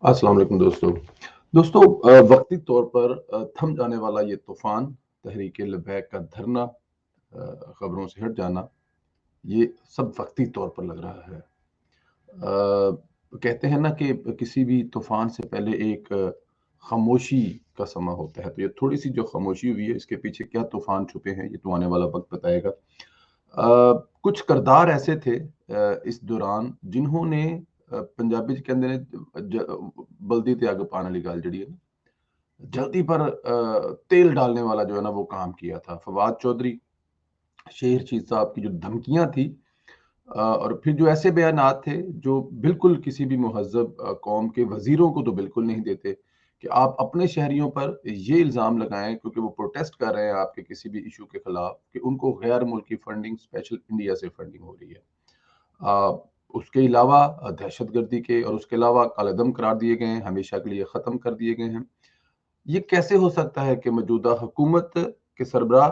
अस्सलाम वालेकुम दोस्तों। दोस्तों वक़्ती तौर पर थम जाने वाला ये तूफ़ान, तहरीक-ए-लब्बैक का धरना, खबरों से हट जाना, ये सब वक़्ती तौर पर लग रहा है। कहते हैं ना कि किसी भी तूफ़ान से पहले एक ख़ामोशी का समा होता है, तो ये थोड़ी-सी जो ख़ामोशी हुई है, इसके पीछे क्या तूफ़ान छुपे हैं, ये तो आने वाला वक़्त बताएगा। कुछ किरदार ऐसे थे इस दौरान जिन्होंने पंजाबी च कहंदे ने बलदी ते अग पाने वाली गल जिहड़ी है ना, जल्दी पर तेल डालने वाला जो है ना वो काम किया था। फवाद चौधरी, शेर रशीद साहब की जो धमकियाँ थी और फिर जो ऐसे बयानात थे जो बिल्कुल किसी भी मुहज़्ज़ब कौम के वज़ीरों को तो बिल्कुल नहीं देते कि आप अपने शहरियों पर ये इल्ज़ाम लगाएँ क्योंकि वो प्रोटेस्ट कर रहे हैं आपके किसी भी इश्यू के खिलाफ कि उनको गैर मुल्की फंडिंग स्पेशल इंडिया से फंडिंग हो रही है। अ, उसके अलावा दहशतगर्दी के और उसके अलावा कालेदम करार दिए गए हैं, हमेशा के लिए ख़त्म कर दिए गए हैं। ये कैसे हो सकता है कि मौजूदा हुकूमत के सरबराह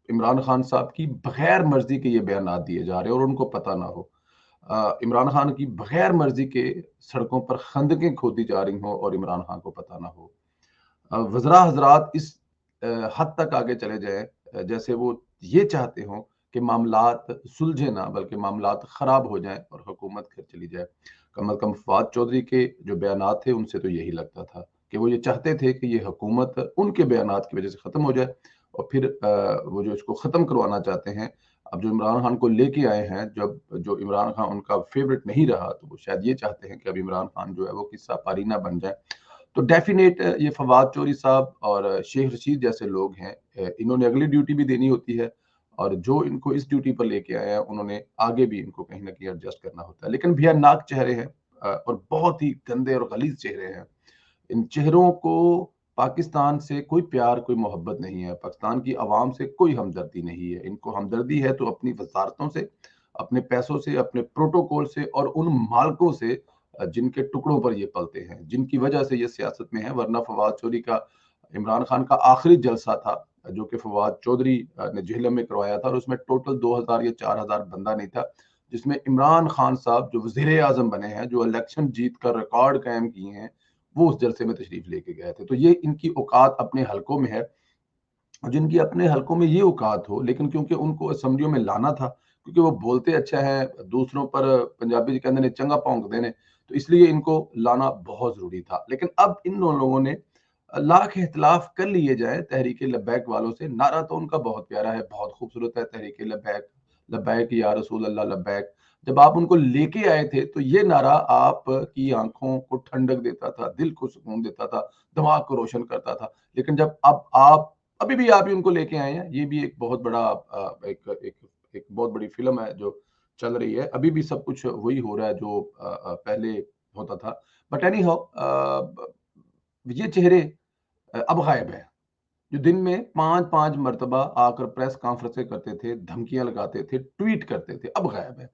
इमरान खान साहब की बगैर मर्जी के ये बयानात दिए जा रहे हैं और उनको पता ना हो। इमरान खान की बगैर मर्जी के सड़कों पर खंदकें खोदी जा रही हों और इमरान खान को पता ना हो। वज़रा हज़रात इस हद तक आगे चले जाएँ जैसे वो ये चाहते हों कि मामलात सुलझे ना बल्कि मामलात ख़राब हो जाएँ और हुकूमत फिर चली जाए। कम अज़ कम फवाद चौधरी के जो बयानात थे उनसे तो यही लगता था कि वो ये चाहते थे कि ये हुकूमत उनके बयानात की वज़ह से ख़त्म हो जाए और फिर वो जो इसको ख़त्म करवाना चाहते हैं, अब जो इमरान खान को लेके आए हैं, जब जो इमरान खान उनका फ़ेवरेट नहीं रहा, तो वो शायद ये चाहते हैं कि अब इमरान खान जो है वो किस्सा पारी ना बन जाए। तो डेफ़िनेट ये फवाद चौधरी साहब और शेख रशीद जैसे लोग हैं, इन्होंने अगली ड्यूटी भी देनी होती है और जो इनको इस ड्यूटी पर लेके आए हैं, उन्होंने आगे भी इनको कहीं न कहीं एडजस्ट करना होता है। लेकिन भयानक चेहरे हैं और बहुत ही गंदे और गलीज़ चेहरे हैं। इन चेहरों को पाकिस्तान से कोई प्यार, कोई मोहब्बत नहीं है। पाकिस्तान की आवाम से कोई हमदर्दी नहीं है। इनको हमदर्दी है तो अपनी वज़ारतों से, अपने पैसों से, अपने प्रोटोकॉल से और उन मालिकों से जिनके टुकड़ों पर ये पलते हैं, जिनकी वजह से ये सियासत में है। वरना फवाद चौधरी का इमरान खान का आखिरी जलसा था जो कि फवाद चौधरी ने जेहलम में करवाया था और उसमें टोटल 2000 या 4000 बंदा नहीं था, जिसमें इमरान खान साहब जो वज़ीर-ए-आज़म बने हैं, जो इलेक्शन जीत कर रिकॉर्ड कायम किए हैं, वो उस जलसे में तशरीफ लेके गए थे। तो ये इनकी औकात अपने हलकों में है। जिनकी अपने हलकों में ये औकात हो, लेकिन क्योंकि उनको असेंबलियों में लाना था, क्योंकि वो बोलते अच्छा है, दूसरों पर पंजाबी च कहंदे ने चंगा भौंकदे ने, तो इसलिए इनको लाना बहुत ज़रूरी था। लेकिन अब इन दोनों लोगों ने लाख इख्तिलाफ कर लिए जाएँ तहरीक-ए-लब्बैक वालों से, नारा तो उनका बहुत प्यारा है, बहुत खूबसूरत है तहरीक-ए-लब्बैक, लब्बैक या रसूल अल्लाह लब्बैक। जब आप उनको लेके आए थे, तो ये नारा आपकी आँखों को ठंडक देता था, दिल को सुकून देता था, दिमाग को रोशन करता था। लेकिन जब अब आप अभी भी आप ही उनको लेके आए हैं। ये भी एक बहुत बड़ा एक एक एक बहुत बड़ी फ़िल्म है जो चल रही है। अभी भी सब कुछ वही हो रहा है जो पहले होता था। बट एनी हाउ ये चेहरे अब गायब हैं। जो दिन में 5-5 मर्तबा आकर प्रेस कॉन्फ्रेंसें करते थे, धमकियाँ लगाते थे, ट्वीट करते थे, अब गायब हैं।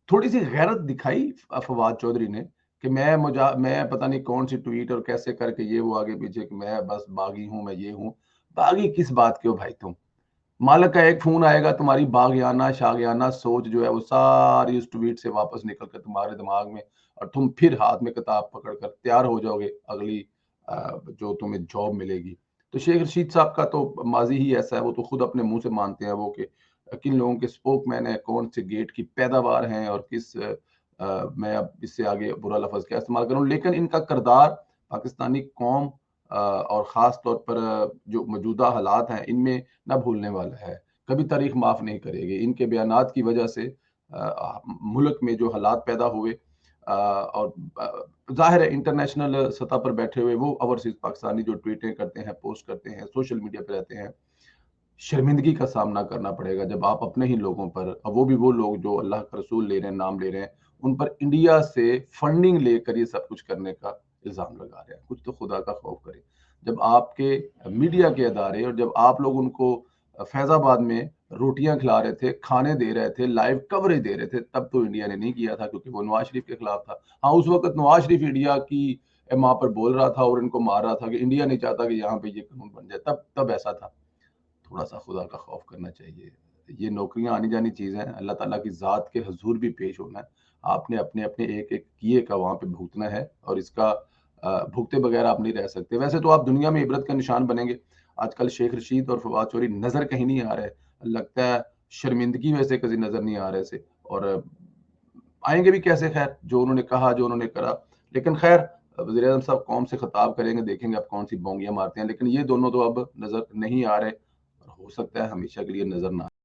थोड़ी-सी गैरत दिखाई फवाद चौधरी ने कि मैं पता नहीं कौन-सी ट्वीट और कैसे करके ये वो आगे-पीछे कि मैं बस बागी हूँ, मैं ये हूँ। बागी किस बात के हो भाई तुम? मालिक का एक फ़ोन आएगा, तुम्हारी बागियाना, शागियाना सोच जो है वो सारी उस ट्वीट से वापस निकल कर तुम्हारे दिमाग में और तुम फिर हाथ में किताब पकड़ कर तैयार हो जाओगे अगली जो तुम्हें जॉब मिलेगी। तो शेख रशीद साहब का तो माज़ी ही ऐसा है, वो तो खुद अपने मुँह से मानते हैं वो कि किन लोगों के स्पोकमैन हैं, कौन से गेट की पैदावार हैं और किस मैं अब इससे आगे बुरा लफ़्ज़ क्या इस्तेमाल करूँ। लेकिन इनका किरदार पाकिस्तानी कौम और ख़ास तौर पर जो मौजूदा हालात हैं, इनमें ना भूलने वाला है। कभी तारीख़ माफ़ नहीं करेगी। इनके बयानात की वजह से मुल्क में जो हालात पैदा हुए और ज़ाहिर है इंटरनेशनल सतह पर बैठे हुए वो ओवरसीज़ पाकिस्तानी जो ट्वीटें करते हैं, पोस्ट करते हैं, सोशल मीडिया पे रहते हैं, शर्मिंदगी का सामना करना पड़ेगा जब आप अपने ही लोगों पर वो भी वो लोग जो अल्लाह का रसूल ले रहे हैं, नाम ले रहे हैं, उन पर इंडिया से फंडिंग लेकर ये सब कुछ करने का इल्ज़ाम लगा रहे हैं। कुछ तो खुदा का खौफ करें। जब आपके मीडिया के अदारे और जब आप लोग उनको फैज़ाबाद में रोटियाँ खिला रहे थे, खाने दे रहे थे, लाइव कवरेज दे रहे थे, तब तो इंडिया ने नहीं किया था क्योंकि वो नवाज़ शरीफ के खिलाफ था। हाँ, उस वक़्त नवाज़ शरीफ इंडिया की वहाँ पर बोल रहा था और इनको मार रहा था कि इंडिया नहीं चाहता कि यहाँ पे ये कानून बन जाए, तब ऐसा था। थोड़ा-सा खुदा का खौफ करना चाहिए। ये नौकरियाँ आनी-जानी चीज़ हैं, अल्लाह ताला की ज़ात के हुज़ूर भी पेश होना है। آپ نے اپنے اپنے ایک ایک کیے کا وہاں پہ بھگتنا ہے، اور اس کا بھگتے بغیر آپ نہیں رہ سکتے۔ ویسے تو آپ دنیا میں عبرت کا نشان بنیں گے۔ آج کل شیخ رشید اور فواد چوہدری نظر کہیں نہیں آ رہے، لگتا ہے شرمندگی ویسے کسی نظر نہیں آ رہے سے، اور آئیں گے بھی کیسے؟ خیر، جو انہوں نے کہا، جو انہوں نے کرا، لیکن خیر، وزیر اعظم صاحب قوم سے خطاب کریں گے، دیکھیں گے اب کون سی بونگیاں مارتے ہیں، لیکن یہ دونوں تو اب نظر نہیں آ رہے، اور ہو سکتا ہے ہمیشہ کے لیے نظر نہ